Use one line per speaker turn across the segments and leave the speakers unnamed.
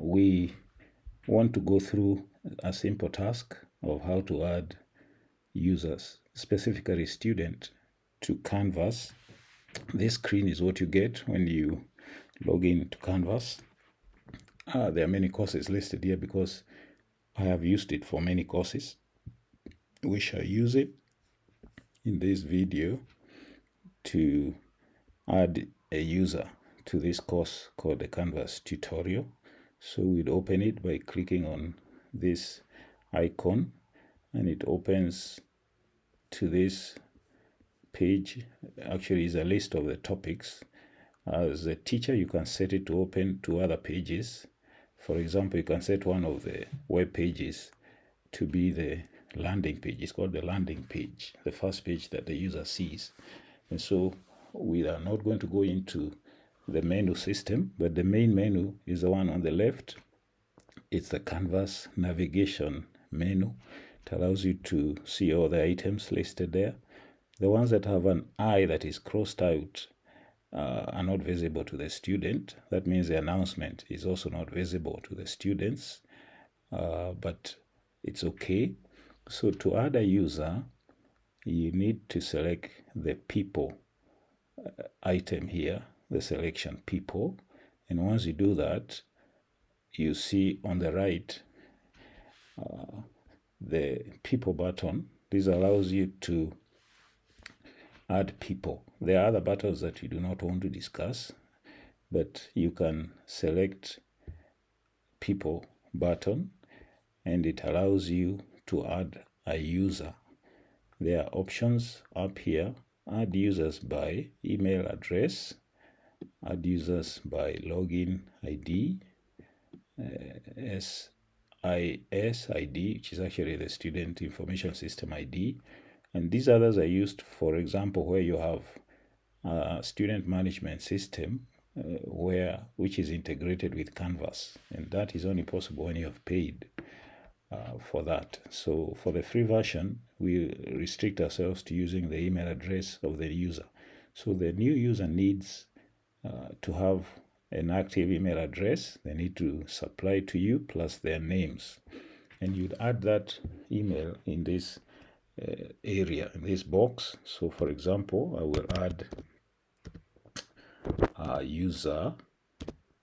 we want to go through a simple task of how to add users, specifically student, to Canvas. This screen is what you get when you log in to Canvas. There are many courses listed here because I have used it for many courses. We shall use it in this video to add a user to this course called the Canvas tutorial. So we'd open it by clicking on this icon, and it opens to this page. Actually, is a list of the topics. As a teacher, you can set it to open to other pages. For example, you can set one of the web pages to be the landing page. It's called the landing page, the first page that the user sees. And so we are not going to go into the menu system, but the main menu is the one on the left. It's the Canvas navigation menu. It allows you to see all the items listed there. The ones that have an I that is crossed out are not visible to the student. That means the announcement is also not visible to the students, but it's okay. So to add a user, you need to select the people item here, the selection people. And once you do that, you see on the right the people button. This allows you to add people. There are other buttons that you do not want to discuss, but you can select people button and it allows you to add a user. There are options up here: add users by email address, add users by login ID, SIS ID, which is actually the Student Information System ID. And these others are used, for example, where you have a student management system which is integrated with Canvas. And that is only possible when you have paid for that. So for the free version, we restrict ourselves to using the email address of the user. So the new user needs to have an active email address. They need to supply to you plus their names. And you'd add that email in this area, in this box. So for example, I will add a user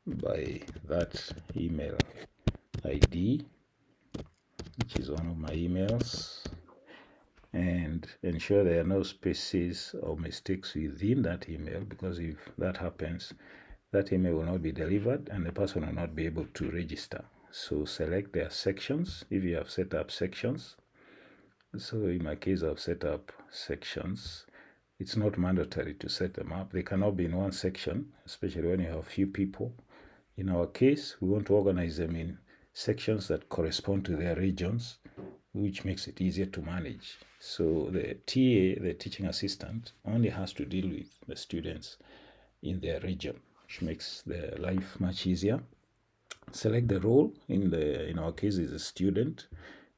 by that email ID, which is one of my emails, and ensure there are no spaces or mistakes within that email, because if that happens, that email will not be delivered and the person will not be able to register. So select their sections if you have set up sections. So in my case, I've set up sections. It's not mandatory to set them up. They cannot be in one section, especially when you have few people. In our case, we want to organize them in sections that correspond to their regions, which makes it easier to manage. So the TA, the teaching assistant, only has to deal with the students in their region, which makes their life much easier. Select the role. In our case, is a student,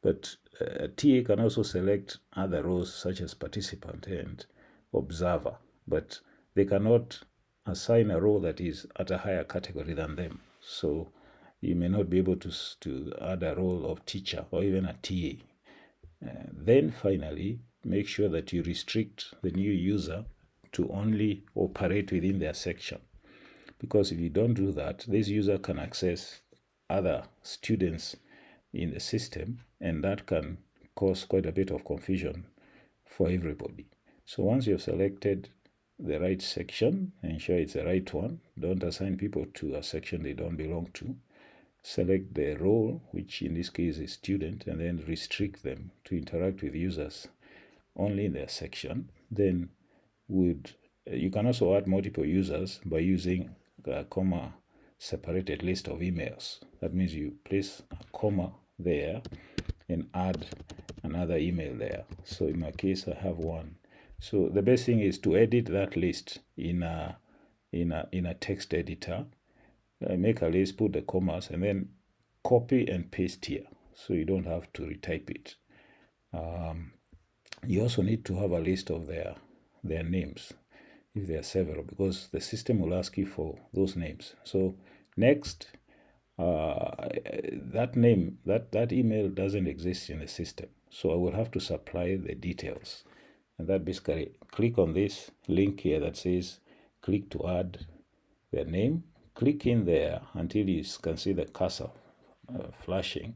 but a TA can also select other roles such as participant and observer, but they cannot assign a role that is at a higher category than them. So you may not be able to add a role of teacher or even a TA. Then finally, make sure that you restrict the new user to only operate within their section. Because if you don't do that, this user can access other students in the system, and that can cause quite a bit of confusion for everybody. So once you've selected the right section, ensure it's the right one. Don't assign people to a section they don't belong to. Select the role, which in this case is student, and then restrict them to interact with users only in their section. Then you can also add multiple users by using a comma separated list of emails. That means you place a comma there and add another email there. So in my case, I have one. So the best thing is to edit that list in a text editor. Make a list, put the commas, and then copy and paste here, so you don't have to retype it. You also need to have a list of their names, if there are several, because the system will ask you for those names. So next, that name, that email doesn't exist in the system. So I will have to supply the details. And that basically, click on this link here that says click to add their name. Click in there until you can see the cursor flashing,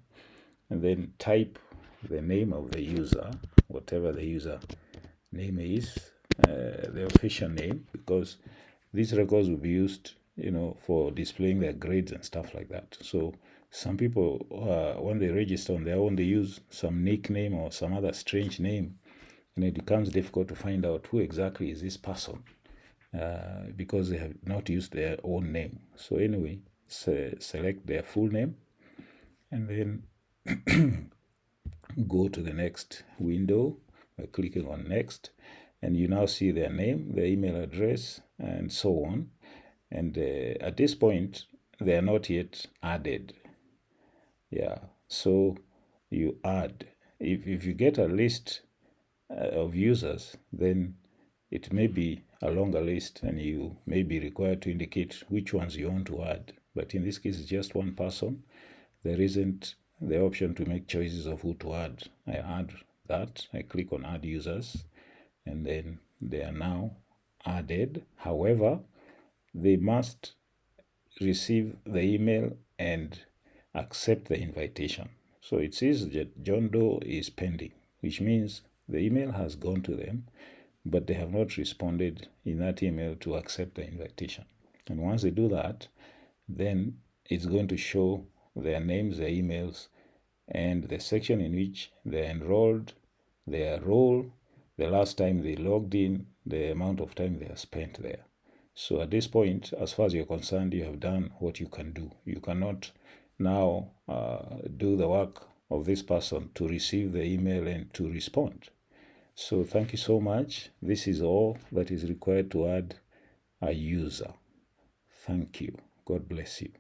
and then type the name of the user, whatever the user name is, the official name, because these records will be used, for displaying their grades and stuff like that. So some people, when they register on their own, they use some nickname or some other strange name, and it becomes difficult to find out who exactly is this person, because they have not used their own name. So anyway, select their full name, and then go to the next window by clicking on next, and you now see their name, their email address, and so on. And at this point, they are not yet added. Yeah, so you add. If you get a list of users, then it may be a longer list, and you may be required to indicate which ones you want to add. But in this case, it's just one person. There isn't the option to make choices of who to add. I add that. I click on add users, and then they are now added. However, they must receive the email and accept the invitation. So it says that John Doe is pending, which means the email has gone to them, but they have not responded in that email to accept the invitation. And once they do that, then it's going to show their names, their emails, and the section in which they're enrolled, their role, the last time they logged in, the amount of time they have spent there. So at this point, as far as you're concerned, you have done what you can do. You cannot now do the work of this person to receive the email and to respond. So thank you so much. This is all that is required to add a user. Thank you. God bless you.